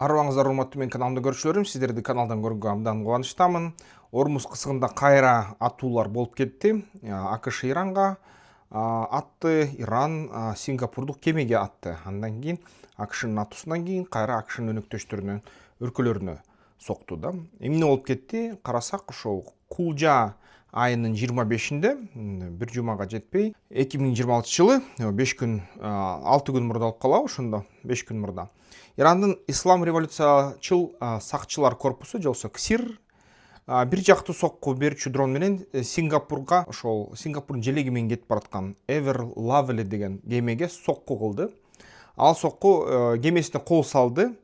Арбаңыздар урматтуу менин каналымды көрүүчүлөрүм, сиздерди каналдан көргөнгө абдан кубанычтамын. Ормуз кысыгында кайра атуулар болуп кетти. АКШ Иранга атты, Иран Сингапурдук кемеге атты. Андан кийин АКШнын атуусунан кийин кайра АКШнын өнөктөштөрүнө, өлкөлөрүнө сокту да. Эмне болуп кетти? Карасак, ошол Кулжа айынын 25-inde, бир жумага жетпей, 2026 жылы 5 күн, 6 күн мурда болуп калабы, ошондо 5 күн мурда. Ирандын ислам революциячыл сакчылар корпусу, жолсо КСИР, бир жактуу сокку берүүчү дрон менен Сингапурга, ошол Сингапурдун желеги менен кетип бараткан Ever Lovely деген кемеге сокку кылды. Ал сокку кемесине кол салды.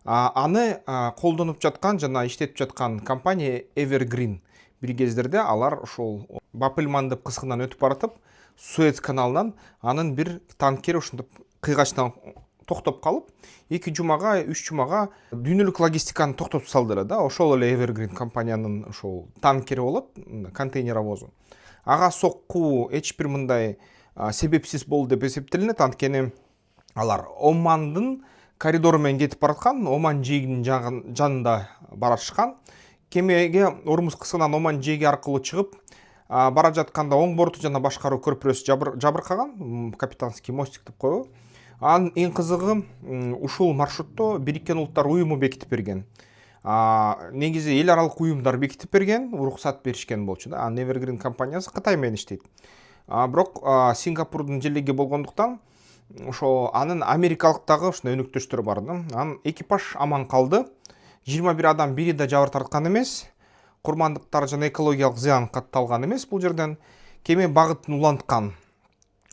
Аны колдонуп жаткан жана иштетип жаткан компания Evergreen. Бир кездерде алар ошол Бап-эль Мандеб кысыгынан өтүп баратып, Суэц каналынан анын бир танкери ошентип кыйгачтан токтоп калып, 2 жумага, 3 жумага дүйнөлүк логистиканы токтотуп салдылар да. Ошол эле Evergreen компаниянын ошол танкери болот, контейнеровозу. Ага сокку эч бир мындай себепсиз болду деп эсептелинет. Анткени алар Омандын коридору менен кетип бараткан, Оман жээгинин жанында баратышкан. Кемеге Ормуз кысыгынан Оман жээги аркылуу чыгып, бара жатканда оң борту жана башкаруу көрпүрөсү жабыркаган, капитанский мостик деп коебу. Анын эң кызыгы, ушул маршрутто Бириккен Улуттар уюму бекитип берген. Негизи эл аралык уюмдар бекитип берген, уруксат беришкен болчу да. Evergreen компаниясы Кытай менен иштейт. Бирок Сингапурдун желеги болгондуктан ошо анын америкалыктагы ушундай өнөктөштөрү бар да. Анын экипаж аман калды. 21 адам бири да жабыр тарткан эмес. Курмандыктар жана экологиялык зыян катталган эмес бул жерден. Кеме багытын уланткан.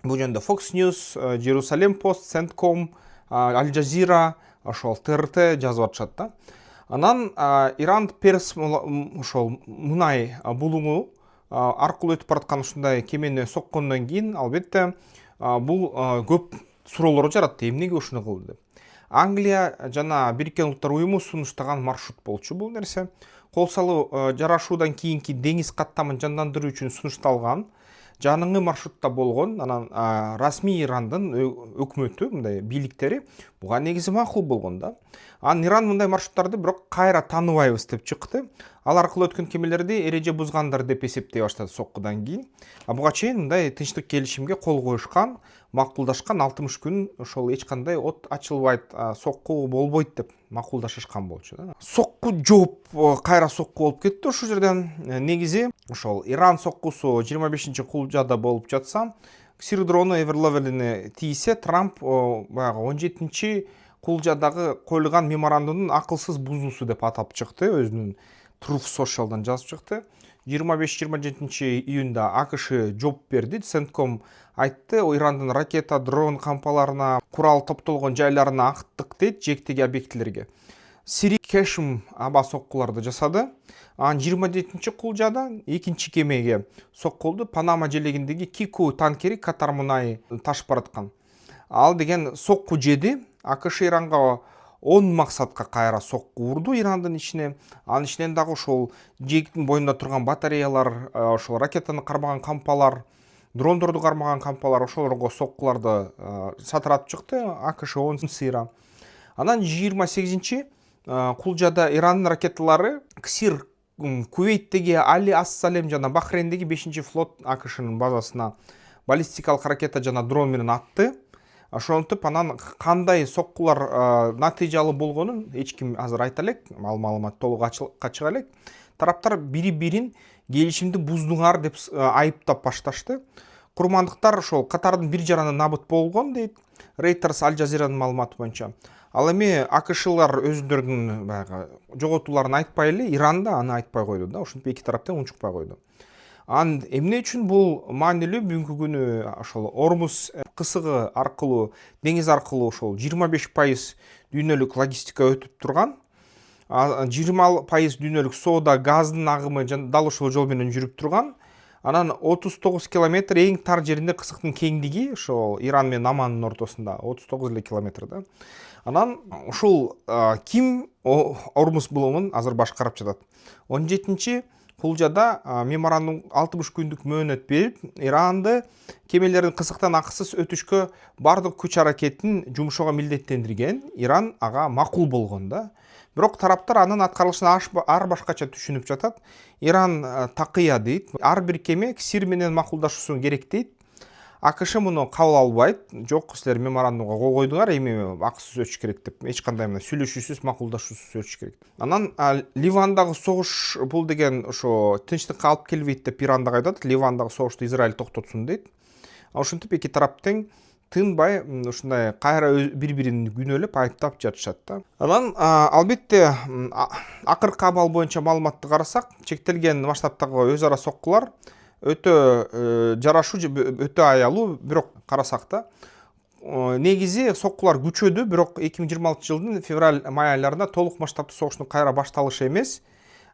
Бул жөнүндө Fox News, Jerusalem Post, Centcom, Al Jazeera, ошол ТРТ жазып атышат да. Анан Иран Перс ошол мунай булуңу аркылуу өтүп бараткан ушундай кемени соккондон кийин, албетте, бул көп суроолор жаратты. Эмнеге ушуну кылды деп. Англия жана Бириккен Улуттар уюму сунуштаган маршрут болчу бул нерсе. Кол салуу жарашуудан кийинки деңиз каттамын жандандыруу үчүн сунушталган. Жаныңы маршрутта болгон, анан расмий Ирандын өкмөтү, мындай бийликтери буга негизи макул болгон да. Анан Иран мындай маршруттарды бирок кайра тааныбайбыз деп чыкты. Ал аркылуу өткөн кемелерди эреже бузгандар деп эсептей баштады соккудан кийин. Буга чейин мындай тынчтык келишимге кол коюшкан, макулдашкан 60 күн ошол эч кандай от ачылбайт, сокку болбойт деп макулдашышкан болчу да. Сокку жооп кайра сокку болуп кетти ошол жерден. Негизи ошол Иран соккусу 25-Кулжада болуп жатса, КСИР дрону Ever Lovely'ни тийсе, Трамп баягы 17-Кулжадагы коюлган меморандумдун акылсыз бузуусу деп атап чыкты, өзүнүн Truth Social'дан жазып чыкты. 25-27-июнда АКШ жооп берди. Centcom айтты, Ирандын ракета, дрон кампаларына, курал топтолгон жайларына акыттык дейт, жээктеги объектилерге. Сири Кэшм аба соккуларды жасады. Анан 27-Кулжада экинчи кемеге соккулду. Панама желегиндеги Кику танкери катар мунай ташып бараткан. Ал деген сокку жеди. АКШ Иранга 10 максатка кайра сокку урду Ирандын ичине. Анын ичинен дагы ошол жээктин боюнда турган батареялар, ошол ракетаны кармаган кампалар, дрондорду кармаган кампалар, ошолорго соккуларды сатыратып чыкты. АКШ 10 сыйра. Анан 28-Кулжада Ирандын ракеталары КСИР Кувейттеги Али Ас-Салем жана Бахрейндеги 5-флот АКШнын базасына баллистикалык ракета жана дрон менен атты. Ошентип анан кандай соккулар натыйжалуу болгонун эч ким азыр айта элек, ал маалымат толук ачык элек. Тараптар бири-бирин келишимди буздуңар деп айыптап башташты. Курмандыктар ошол катардын бир жараны набыт болгон дейт. Reuters Al Jazeera'нын маалыматы боюнча. Ал эми АКШлар өзүлөрүнүн баягы жоготууларын айтпай эле, Иранда аны айтпай койду да. Ошентип эки тараптан унчукпай койду. Анан эмне үчүн бул маанилүү? Бүгүнкү күнү ошол Ормуз кысыгы аркылуу, деңиз аркылуу ошол 25% дүйнөлүк логистика өтүп турган. 20% дүйнөлүк соода, газдын агымы дал ошол жол менен жүрүп турган. Анан 39 километр эң тар жеринде кысыктын кеңдиги ошол Иран менен Омандын ортосунда 39 километр да. Анан ушул ким Ормуз булуңун азыр башкарып жатат? 17 Хулжада меморандум 60 күндүк мөөнөт берип, Иранды кемелердин кызыктан акысыз өтүшкө бардык күч аракетин жумшоого милдеттендирген. Иран ага макул болгон да. Бирок тараптар анын аткарылышын ар башкача түшүнүп жатат. Иран такыя дейт. Ар бир кеме сир менен макулдашуусу керек дейт. АКШ муну кабыл албайт. Жок, силер меморандумга кол койдуңар, эми акысыз өтүш керек деп. Эч кандай мына сүйлөшүүсүз, макулдашуусуз өтүш керек. Анан Ливандагы согуш бул деген ошо тынчтыкка алып келбейт деп Иран да айтат. Ливандагы согушту Израиль токтотсун дейт. Ошентип эки тарап тең тынбай ушундай кайра бири-бирин күнөөлөп айыптап жатышат да. Анан албетте акыркы абал боюнча маалыматты карасак, чектелген масштабтагы өз ара соккулар өтө жарашуу, өтө аялуу, бирок карасак да негизи соккулар күчөдү, бирок 2026 жылдын февраль-май айларында толук масштабтуу согуштун кайра башталышы эмес.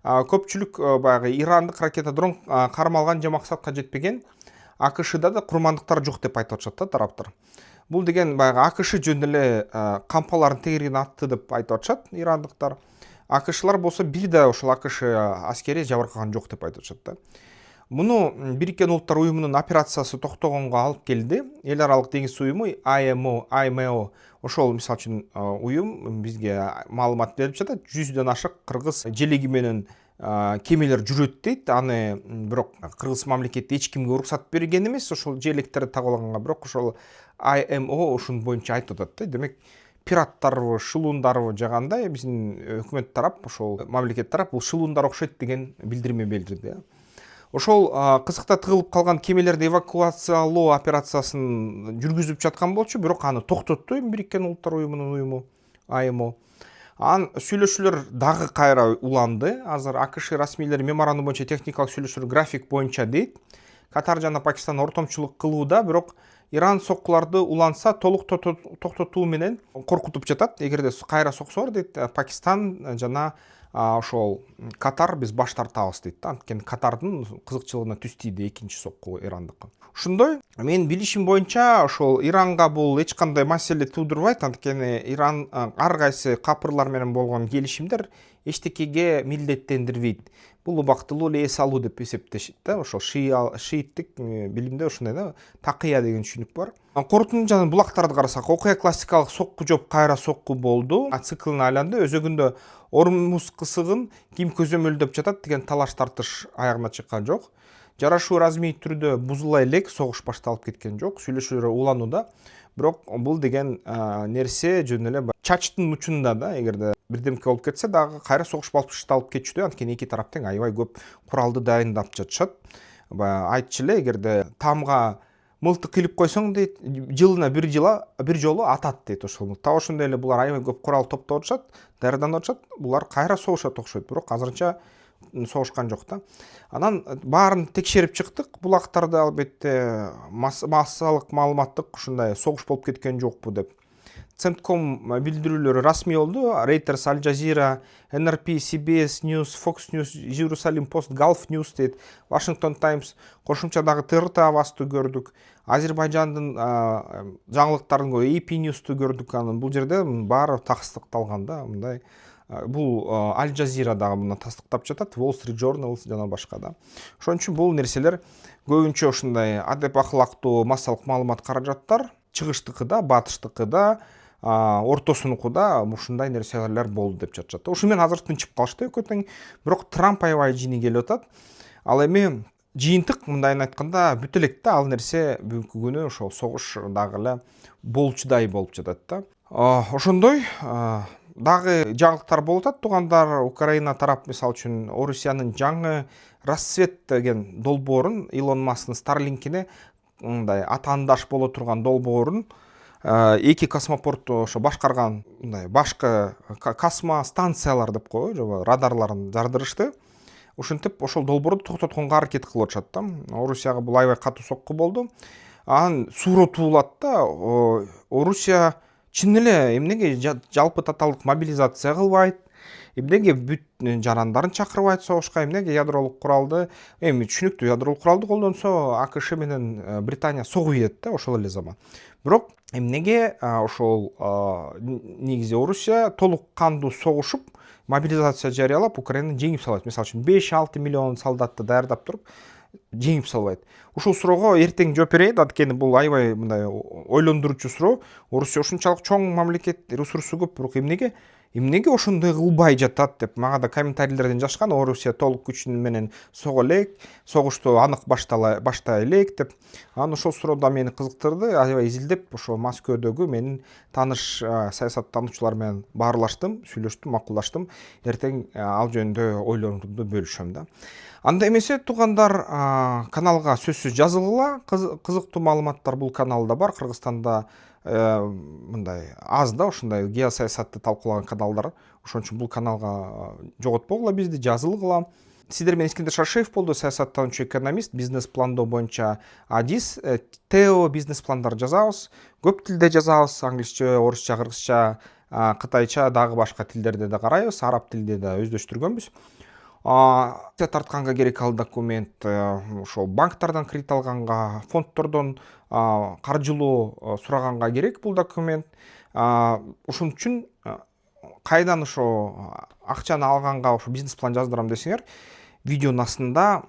Көпчүлүк баягы ирандык ракета дрон кармалган же максатка жетпеген. АКШда да курмандыктар жок деп айтып атышат да тараптар. Бул деген баягы АКШ жөн эле кампаларын тегерген атты деп айтып атышат ирандыктар. АКШлар болсо бир да ошол АКШ аскери жабыркаган жок деп айтып атышат да. Муну Бириккен Улуттар уюмунун операциясы токтогонго алып келди. Эл аралык деңиз уюму IMO ошол мисалы үчүн уюм бизге маалымат берип жатат. 100дөн ашык кыргыз желеги менен кемелер жүрөт дейт. Аны бирок кыргыз мамлекети эч кимге уруксат берген эмес, ошол желектерди тагып бирок ошол IMO ошун боюнча айтып атат да. Демек пираттарбы, шылуундарбы жагандай биздин өкмөт тарап, ошол мамлекет тарап бул шылуундар окшойт деген билдирме билдирди. Ошол кызыкта тыгылып калган кемелерди эвакуациялоо операциясын жүргүзүп жаткан болчу, бирок аны токтотту Бириккен Улуттар уюмунун уюму IMO. Анан сүйлөшүүлөр дагы кайра уланды. Азыр АКШ расмийлери меморандум боюнча техникалык сүйлөшүүлөр график боюнча дейт. Катар жана Пакистан ортомчулук кылууда, бирок Иран соккуларды уланса толук токтотуу менен коркутуп жатат. Эгерде кайра соксоор дейт, Пакистан жана ошол Катар биз баш тартабыз дейт. Анткени Катардын кызыкчылыгына түз тийди экинчи сокку ирандыкы. Ошондой, менин билишим боюнча ошол Иранга бул эч кандай маселе туудурбайт, анткени Иран ар кайсы капырлар менен болгон келишимдер эчтекеге милдеттендирбейт. Бул убактылуу эле эс алуу деп эсептешет да. Ошол шииттик билимде ушундай да, такыя деген түшүнүк бар. Корутундуу жана булактарды карасак, окуя классикалык сокку жоп кайра сокку болду. Циклына айланды. Өзөгүндө Ормуз кысыгын ким көзөмөлдөп жатат деген талаш тартыш аягына чыккан жок. Жарашуу размий түрдө бузула элек, согуш башталып кеткен жок. Сүйлөшүүлөр уланууда. Бирок бул деген нерсе жөн эле чачтын учунда да, эгерде бирдемке болуп кетсе дагы кайра согуш башталып кетчү, анткени эки тарап тең аябай көп куралды дайындап жатышат. Айтчу эле, эгерде тамга мылтык илип койсоң дейт, жылына бир жолу атат дейт ошол. Та ошондой эле булар аябай көп курал топтоп атышат, даярданып атышат. Булар кайра согушат окшойт, бирок азырынча согушкан жок да. Анан баарын текшерип чыктык. Булактарды албетте массалык маалыматтык ушундай согуш болуп кеткен жокпу деп. Центком билдирүүлөрү расмий болду. Reuters, Al Jazeera, NRP, CBS News, Fox News, Jerusalem Post, Gulf News дейт, Washington Times, кошумча дагы ТРТ авасты көрдүк. Азербайжандын жаңылыктарын AP News'ту көрдүк. Анан бул жерде баары тастыкталган да, мындай. Бул Al Jazeera дагы муну тастыктап жатат, Wall Street Journal жана башка да. Ошон үчүн бул нерселер көбүнчө ушундай адеп акылактуу массалык маалымат каражаттар, чыгыштыкы да, батыштыкы да, ортосунукуда ушундай нерселер болду деп жатышат. Ушу менен азыр тынчып калышты экөө тең. Бирок Трамп аябай жини келип атат. Ал эми жыйынтык мындайын айтканда бүт элек да, ал нерсе бүгүнкү күнү ошол согуш дагы эле болчудай болуп жатат да. Ошондой дагы жаңылыктар болуп атат, туугандар. Украина тарап мисалы үчүн Орусиянын жаңы Рассвет деген долбоорун, Илон Масктын Starlink'ине мындай атаандаш боло турган долбоорун эки космопортту ошо башкарган мындай башкы космостанциялар деп коебу, радарларын жардырышты. Ушинтип ошол долбоорду токтотконго аракет кылып атышат да. Орусияга бул аябай катуу сокку болду. Анан суроо туулат да, Орусия чын эле эмнеге жалпы татаалдык мобилизация кылбайт, Эмнеге бүт жарандарын чакырбайт согушка, эмнеге ядролук куралды, эми түшүнүктүү ядролук куралды колдонсо АКШ менен Британия согуу ийет да ошол эле заман. Бирок эмнеге ошол негизи Орусия толук кандуу согушуп, мобилизация жарыялап Украинаны жеңип салбайт. Мисалы үчүн 5-6 миллион солдатты даярдап туруп жеңип салбайт. Ушул суроого эртең жооп берейин. Анткени бул аябай мындай ойлондуруучу суроо. Орусия ушунчалык чоң мамлекет, ресурсу көп, бирок эмнеге ошондой кылбай жатат деп мага да комментарийлерден жазышкан. Орусия толук күчү менен сого элек, согушту анык баштай элек деп. Анан ошол суроо да мени кызыктырды. Аябай изилдеп, ошо Москвадөгү менин тааныш саясаттануучулар менен баарлаштым, сүйлөштүм, макулдаштым. Эртең ал жөнүндө ойлорумду бөлүшөм да. Анда эмесе туугандар, каналга сөзсүз жазылгыла. Кызыктуу маалыматтар бул каналда бар. Кыргызстанда мындай аз да ушундай геосаясатты талкуулаган каналдар. Ошон үчүн бул каналга жоготпогула бизди, жазылгыла. Сиздер менен Искендер Шаршеев болду, саясаттануучу экономист, бизнес пландоо боюнча адис, ТЭО бизнес пландар жазабыз. Көп тилде жазабыз, англисче, орусча, кыргызча, кытайча, дагы башка тилдерде да карайбыз, араб тилде да өздөштүргөнбүз. Тартканга керек ал документ ошол банктардан кредит алганга, фонддордон каржылоо сураганга керек бул документ. Ошон үчүн кайдан ошо акчаны алганга ошо бизнес план жаздырам десеңер, видеонун астында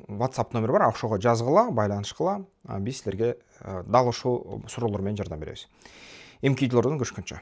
WhatsApp номер бар, ошого жазгыла, байланышкыла. Биз силерге дал ошол суроолор менен жардам беребиз. Эмки видеолордон көрүшкөнчө.